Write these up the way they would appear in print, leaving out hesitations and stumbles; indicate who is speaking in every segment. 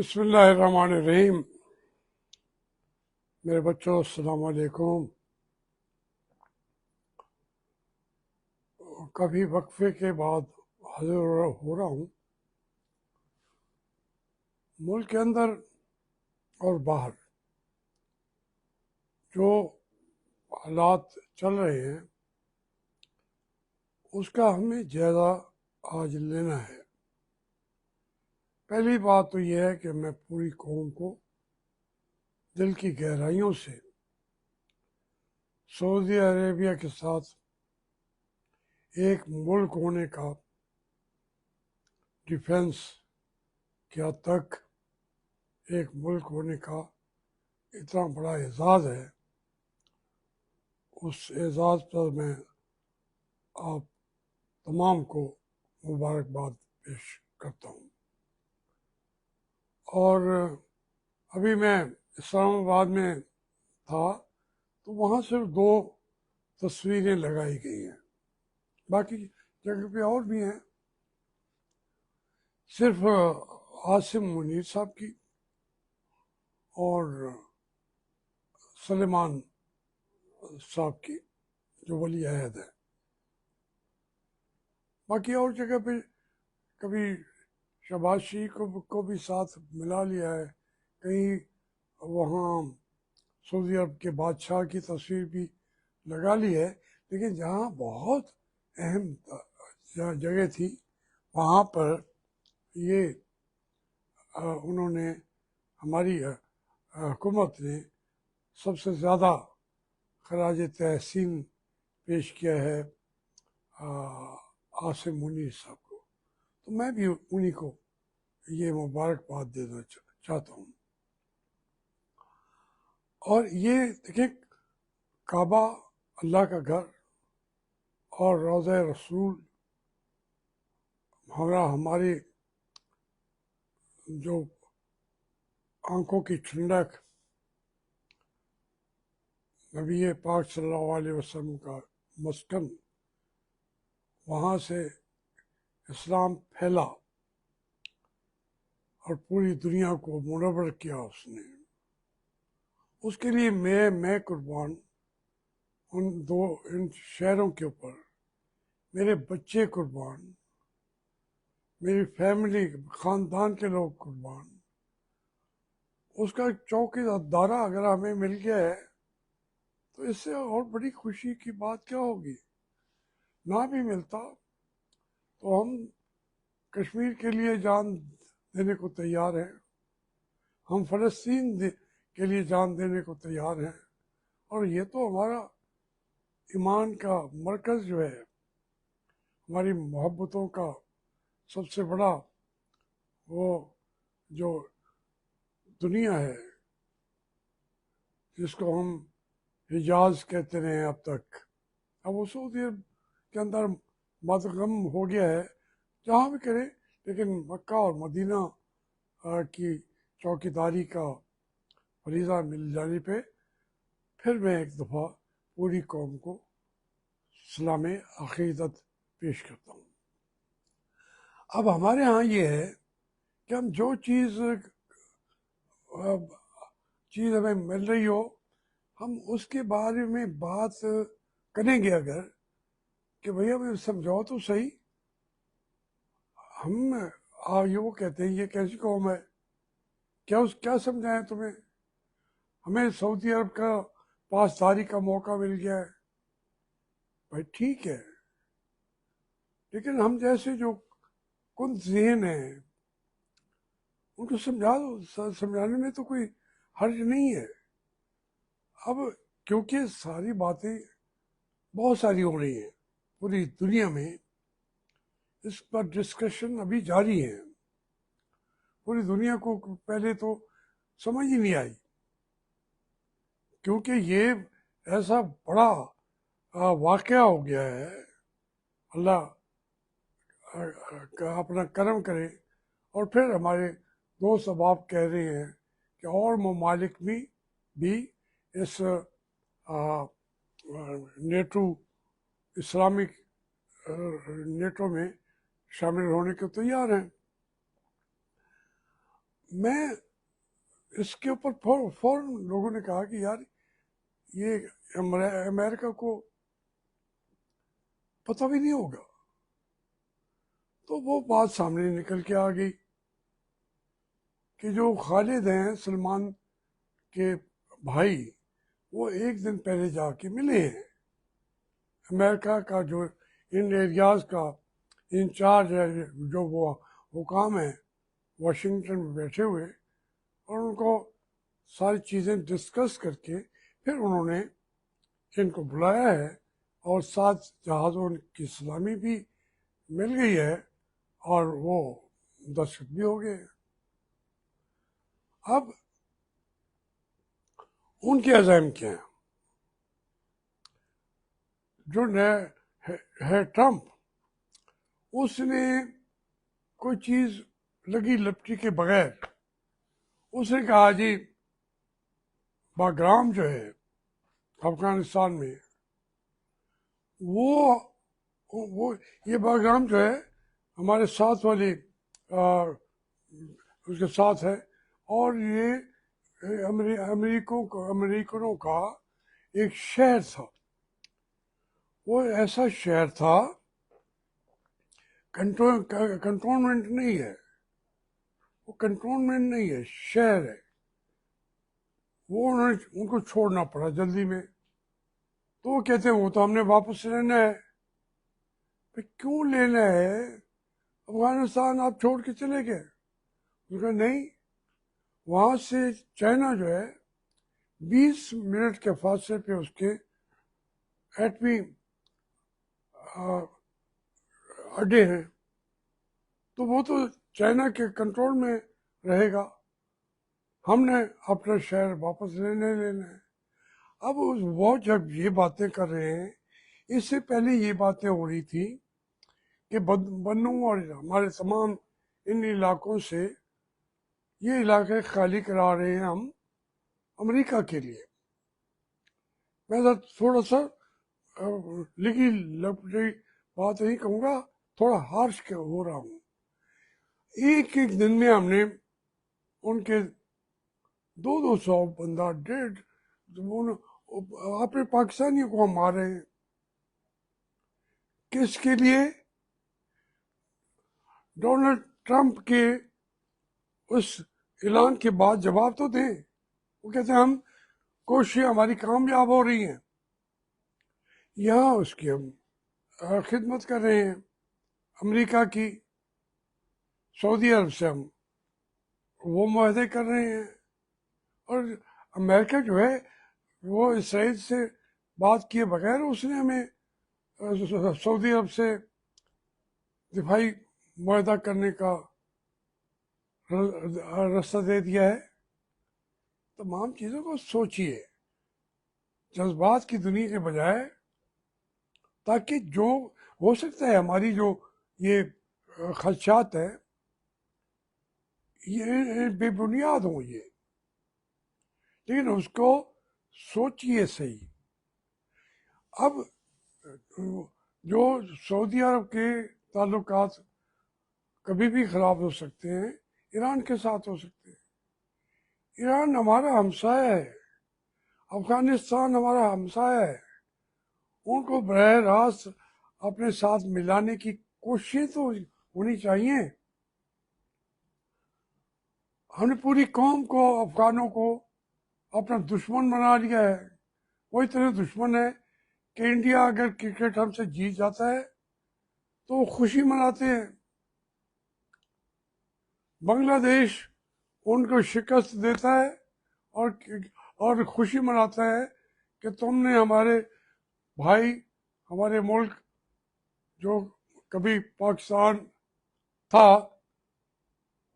Speaker 1: बिस्मिल्लाहिर्रहमानिर्रहीम। मेरे बच्चों, अस्सलाम वालेकुम। काफ़ी वक्फे के बाद हाजिर हो रहा हूँ। मुल्क के अंदर और बाहर जो हालात चल रहे हैं उसका हमें जायज़ा आज लेना है। पहली बात तो यह है कि मैं पूरी कौम को दिल की गहराइयों से सऊदी अरेबिया के साथ एक मुल्क होने का, डिफेंस के हद तक एक मुल्क होने का इतना बड़ा एजाज़ है, उस एजाज़ पर मैं आप तमाम को मुबारकबाद पेश करता हूँ। और अभी मैं इस्लामाबाद में था तो वहाँ सिर्फ दो तस्वीरें लगाई गई हैं, बाकी जगह पे और भी हैं। सिर्फ आसिम मुनीर साहब की और सलेमान साहब की जो वली अहद है। बाकी और जगह पे कभी शहबाज शरीफ को भी साथ मिला लिया है, कहीं वहाँ सऊदी अरब के बादशाह की तस्वीर भी लगा ली है। लेकिन जहाँ बहुत अहम जगह थी वहाँ पर ये उन्होंने, हमारी हुकूमत ने सबसे ज़्यादा खराज तहसीन पेश किया है आसिम मुनीर साहब को। तो मैं भी उन्हीं को ये मुबारकबाद देना चाहता हूँ। और ये देखिए, काबा अल्लाह का घर और रोज़ा रसूल हमारी जो आंखों की ठंडक, नबी पाक सल्लल्लाहु अलैहि वसल्लम का मस्कन, वहाँ से इस्लाम फैला और पूरी दुनिया को मुनव्वर किया उसने। उसके लिए मैं कुर्बान, इन शहरों के ऊपर मेरे बच्चे कुर्बान, मेरी फैमिली, ख़ानदान के लोग कुर्बान। उसका चौकीदारा अगर हमें मिल गया है तो इससे और बड़ी खुशी की बात क्या होगी। ना भी मिलता तो हम कश्मीर के लिए जान देने को तैयार हैं, हम फ़लस्तीन के लिए जान देने को तैयार हैं। और ये तो हमारा ईमान का मरकज़ जो है, हमारी मोहब्बतों का सबसे बड़ा वो जो दुनिया है, जिसको हम हिजाज कहते रहे अब तक, अब वो सऊदी अरब के अंदर मदगम हो गया है। जहाँ भी करे, लेकिन मक्का और मदीना की चौकीदारी का फरीज़ा मिल जाने पे फिर मैं एक दफ़ा पूरी कौम को सलाम अक़ीदत पेश करता हूँ। अब हमारे यहाँ ये है कि हम जो चीज़ हमें मिल रही हो, हम उसके बारे में बात करेंगे अगर कि भैया मुझे समझाओ तो सही। हम ये वो कहते हैं ये कैसी कौम है, क्या समझाएं तुम्हें, हमें सऊदी अरब का पासदारी का मौका मिल गया है। भाई ठीक है, लेकिन हम जैसे जो कुंद ज़हन है उनको समझा दो, समझाने में तो कोई हर्ज नहीं है। अब क्योंकि सारी बातें बहुत सारी हो रही हैं पूरी दुनिया में, इस पर डिस्कशन अभी जारी है। पूरी दुनिया को पहले तो समझ ही नहीं आई, क्योंकि ये ऐसा बड़ा वाक़या हो गया है। अल्लाह का अपना करम करे। और फिर हमारे दोस्त अहबाब कह रहे हैं कि और ममालिक भी इस नेटो, इस्लामिक नेटो में शामिल होने को तैयार हैं। मैं इसके ऊपर फौरन लोगों ने कहा कि यार ये अमेरिका को पता भी नहीं होगा। तो वो बात सामने निकल के आ गई कि जो खालिद हैं सलमान के भाई, वो एक दिन पहले जाके मिले हैं। अमेरिका का जो इन एरियाज का इंचार्ज है, जो वो हुकाम है वाशिंगटन में बैठे हुए, और उनको सारी चीज़ें डिस्कस करके फिर उन्होंने इनको बुलाया है, और 7 जहाज़ों की सलामी भी मिल गई है और वो दस्तखत भी हो गए। अब उनके अज़ाइम क्या हैं? जो है ट्रम्प, उसने कोई चीज़ लगी लपटी के बगैर उसने कहा जी बाग्राम जो है अफगानिस्तान में, वो वो ये बाग्राम जो है हमारे साथ वाली उसके साथ है, और ये अमेरिकनों का एक शहर था। वो ऐसा शहर था, कंटोनमेंट नहीं है, वो कंटोनमेंट नहीं है, शहर है। वो उनको छोड़ना पड़ा जल्दी में। तो वो कहते हैं वो तो हमने वापस लेना है। तो क्यों लेना है? अफगानिस्तान आप छोड़ के चले गए? उनका नहीं, वहाँ से चाइना जो है 20 मिनट के फासले पे उसके एटमी अड्डे हैं, तो वो तो चाइना के कंट्रोल में रहेगा। हमने अपना शहर वापस लेना है। अब वो जब ये बातें कर रहे हैं, इससे पहले ये बातें हो रही थी कि बन्नू और हमारे तमाम इन इलाकों से ये इलाके खाली करा रहे हैं हम अमेरिका के लिए। मैं तो थोड़ा सा लिखी लपटी बात नहीं कहूँगा, थोड़ा हार्श के हो रहा हूँ। एक एक दिन में हमने उनके 200 बंदा, 150, अपने पाकिस्तानियों को हम मारे हैं। किसके लिए? डोनाल्ड ट्रंप के उस ऐलान के बाद जवाब तो दें। वो कहते हैं हम कोशिशें हमारी कामयाब हो रही हैं, यहाँ उसकी हम खिदमत कर रहे हैं अमेरिका की। सऊदी अरब से हम वो मुआहदे कर रहे हैं, और अमेरिका जो है वो इसराइल से बात किए बगैर उसने हमें सऊदी अरब से दिफाई मुआहदा करने का रास्ता दे दिया है। तमाम चीज़ों को सोचिए जज्बात की दुनिया के बजाय, ताकि जो हो सकता है हमारी जो ये खदशात है ये बेबुनियाद हों ये, लेकिन उसको सोचिए सही। अब जो सऊदी अरब के ताल्लुकात कभी भी ख़राब हो सकते हैं, ईरान के साथ हो सकते हैं। ईरान हमारा हमसाया है, अफगानिस्तान हमारा हमसाया है। उनको बरह रास्त अपने साथ मिलाने की कोशिश तो होनी चाहिए। हमने पूरी कौम को, अफगानों को अपना दुश्मन बना लिया है। वो इतने दुश्मन है कि इंडिया अगर क्रिकेट हमसे जीत जाता है तो वो खुशी मनाते हैं। बांग्लादेश उनको शिकस्त देता है और खुशी मनाता है कि तुमने हमारे भाई, हमारे मुल्क जो कभी पाकिस्तान था,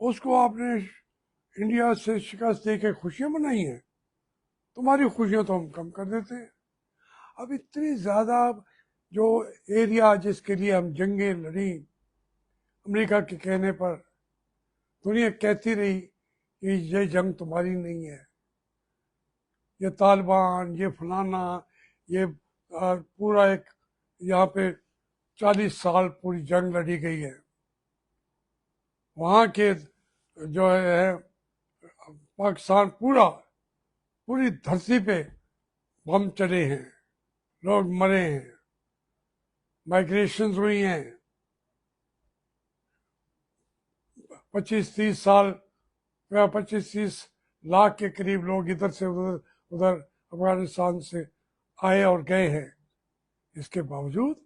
Speaker 1: उसको आपने इंडिया से शिकस्त दे के खुशियाँ मनाई हैं। तुम्हारी खुशियाँ तो हम कम कर देते हैं। अब इतनी ज़्यादा जो एरिया जिसके लिए हम जंगें लड़ी अमेरिका के कहने पर, दुनिया कहती रही कि ये जंग तुम्हारी नहीं है, ये तालिबान, ये फलाना, ये पूरा एक यहाँ पे 40 साल पूरी जंग लड़ी गई है। वहाँ के जो है पाकिस्तान पूरी धरती पे बम चले हैं, लोग मरे हैं, माइग्रेशन हुई हैं, 25-30 साल या 25-30 लाख के करीब लोग इधर से उधर अफगानिस्तान से आए और गए हैं। इसके बावजूद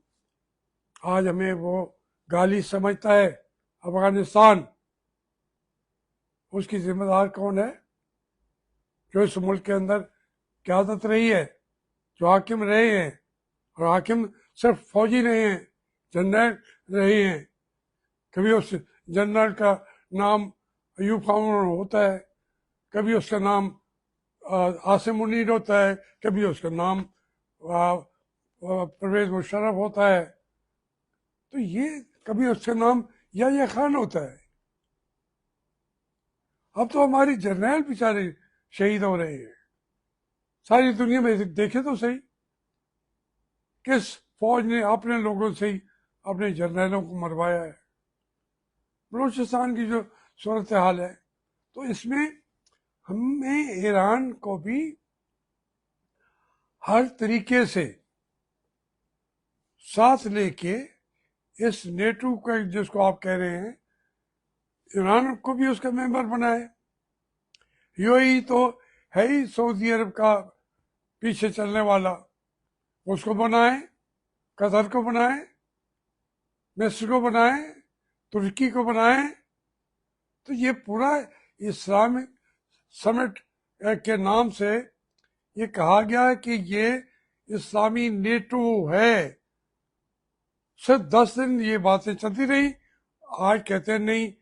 Speaker 1: आज हमें वो गाली समझता है अफगानिस्तान। उसकी जिम्मेदार कौन है? जो इस मुल्क के अंदर क़यादत रही है, जो हाकिम रहे हैं, और हाकिम सिर्फ फौजी नहीं हैं, जनरल रहे हैं। कभी उस जनरल का नाम अयूब खान होता है, कभी उसका नाम आसिम मुनीर होता है, कभी उसका नाम परवेज मुशर्रफ होता है, तो ये कभी उसका नाम याह्या खान होता है। अब तो हमारी जर्नैल बेचारे शहीद हो रहे हैं। सारी दुनिया में देखे तो सही, किस फौज ने अपने लोगों से ही अपने जर्नैलों को मरवाया है। बलूचिस्तान की जो सूरत हाल है, तो इसमें हमें ईरान को भी हर तरीके से साथ लेके इस नेटो का, जिसको आप कह रहे हैं, ईरान को भी उसका मेंबर बनाए। यूएई तो है ही सऊदी अरब का पीछे चलने वाला, उसको बनाए, कतर को बनाए, मिस्र को बनाए, तुर्की को बनाए। तो ये पूरा इस्लामिक समिट के नाम से ये कहा गया है कि ये इस्लामी नेटो है। सिर्फ 10 दिन ये बातें चलती रही। आज कहते हैं नहीं,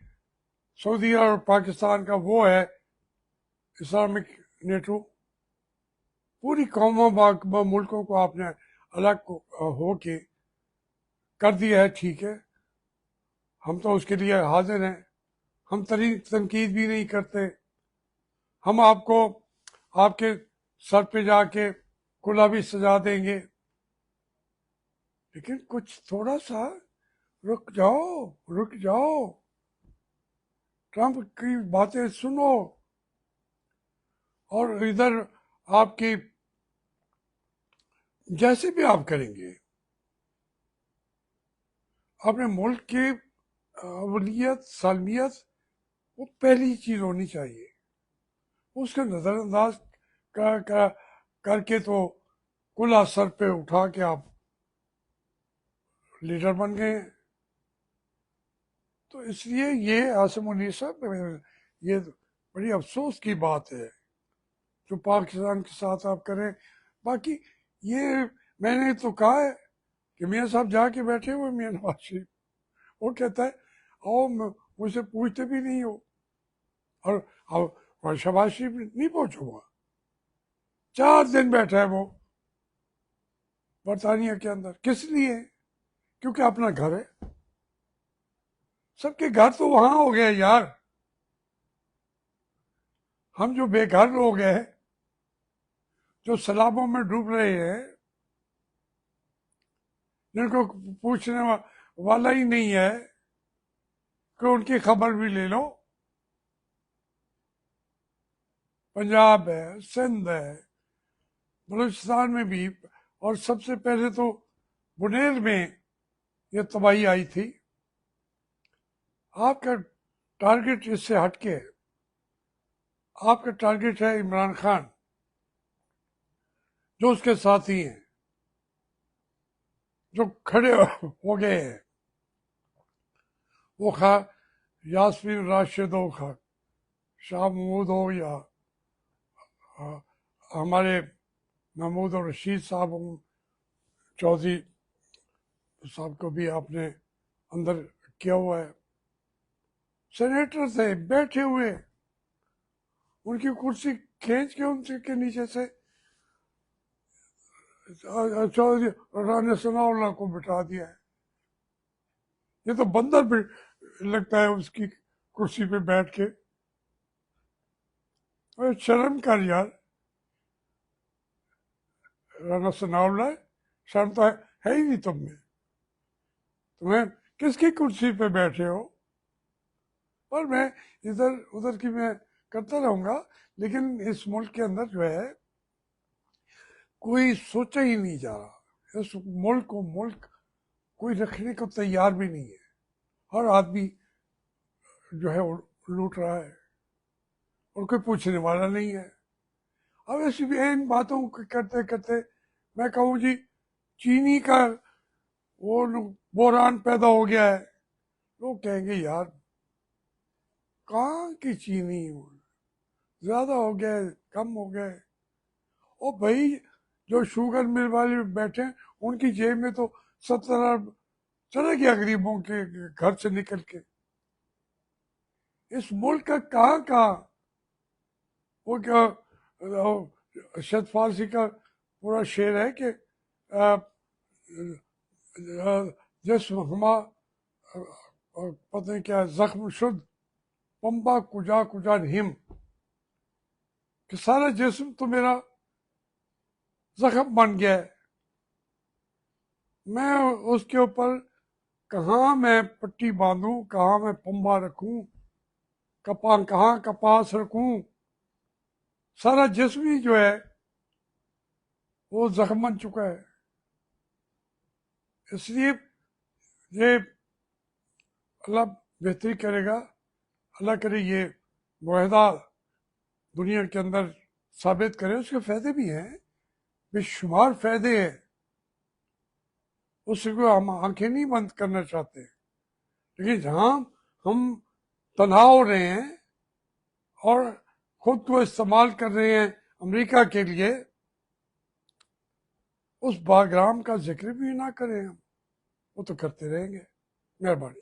Speaker 1: सऊदी और पाकिस्तान का वो है इस्लामिक नेटो। पूरी कौमों मुल्कों को आपने अलग हो के कर दिया है। ठीक है, हम तो उसके लिए हाजिर हैं, हम तनकीद भी नहीं करते। हम आपको आपके सर पे जाके कुल्ला भी सजा देंगे, लेकिन कुछ थोड़ा सा रुक जाओ, ट्रंप की बातें सुनो। और इधर आपकी जैसे भी आप करेंगे, अपने मुल्क की अवलियत सालमियत वो पहली चीज होनी चाहिए। उसका नज़रअंदाज करके तो कुल्ला सर पे उठा के आप लीडर बन गए। तो इसलिए ये आसिम मुनीर साहब, ये बड़ी अफसोस की बात है जो पाकिस्तान के साथ आप करें। बाकी ये मैंने तो कहा है कि मियाँ साहब जाके बैठे हुए मियाँ नवाज शरीफ, वो कहता है आओ, मुझसे पूछते भी नहीं हो। और शहबाज शरीफ नहीं पहुंचा हुआ, 4 दिन बैठा है वो बरतानिया के अंदर। किस लिए? क्योंकि अपना घर है। सबके घर तो वहां हो गए यार। हम जो बेघर लोग हैं, जो सैलाबों में डूब रहे हैं, जिनको पूछने वाला ही नहीं है, कि उनकी खबर भी ले लो। पंजाब है, सिंध है, बलूचिस्तान में भी, और सबसे पहले तो बुनेर में ये तबाही आई थी। आपका टारगेट इससे हटके है। आपका टारगेट है इमरान खान, जो उसके साथी हैं, जो खड़े हो गए हैं। वो खा यास्मीन राशिद हो, खा शाह महमूद हो, या हमारे महमूद और रशीद साहब हों, चौधरी साहब को भी आपने अंदर किया हुआ है। सेनेटर थे बैठे हुए, उनकी कुर्सी खींच के उनके नीचे से चौधरी राना सनाउल्लाह को बिठा दिया है। ये तो बंदर भी लगता है उसकी कुर्सी पे बैठ के। और शर्म कर यार, राना सनाउल्लाह, शर्म तो है ही नहीं तुम में। तुम्हें किसकी कुर्सी पे बैठे हो? और मैं इधर उधर की मैं करता रहूँगा, लेकिन इस मुल्क के अंदर जो है कोई सोचा ही नहीं जा रहा। इस मुल्क को मुल्क कोई रखने को तैयार भी नहीं है। हर आदमी जो है वो लूट रहा है और कोई पूछने वाला नहीं है। अब ऐसी भी इन बातों को करते करते मैं कहूँ जी, चीनी का वो बोरान पैदा हो गया है। लोग कहेंगे यार कहाँ की चीनी, ज़्यादा हो गया है, कम हो गया है। ओ भाई, जो शुगर मिल वाले बैठे हैं, उनकी जेब में तो 70 अरब चला गया गरीबों के घर से निकल के। इस मुल्क का कहाँ कहाँ वो क्या, शद फारसी का पूरा शेर है कि जिस्म हमा पता नहीं क्या जख्म शुद्ध पंबा कुजा कुजा हिम, कि सारा जिस्म तो मेरा जख्म बन गया है। मैं उसके ऊपर कहाँ मैं पट्टी बांधूं, कहाँ मैं पंबा रखूं, कहाँ कपास रखूं। सारा जिस्म ही जो है वो जख्म बन चुका है। इसलिए ये अल्लाह बेहतरी करेगा, अल्लाह करे ये मुआहदा दुनिया के अंदर साबित करे। उसके फ़ायदे भी हैं, बेशुमार फ़ायदे हैं, उससे को हम आंखें नहीं बंद करना चाहते। लेकिन जहाँ हम तनहा हो रहे हैं और खुद को इस्तेमाल कर रहे हैं अमेरिका के लिए, उस बाग्राम का जिक्र भी ना करें हम, वो तो करते रहेंगे। मेहरबानी।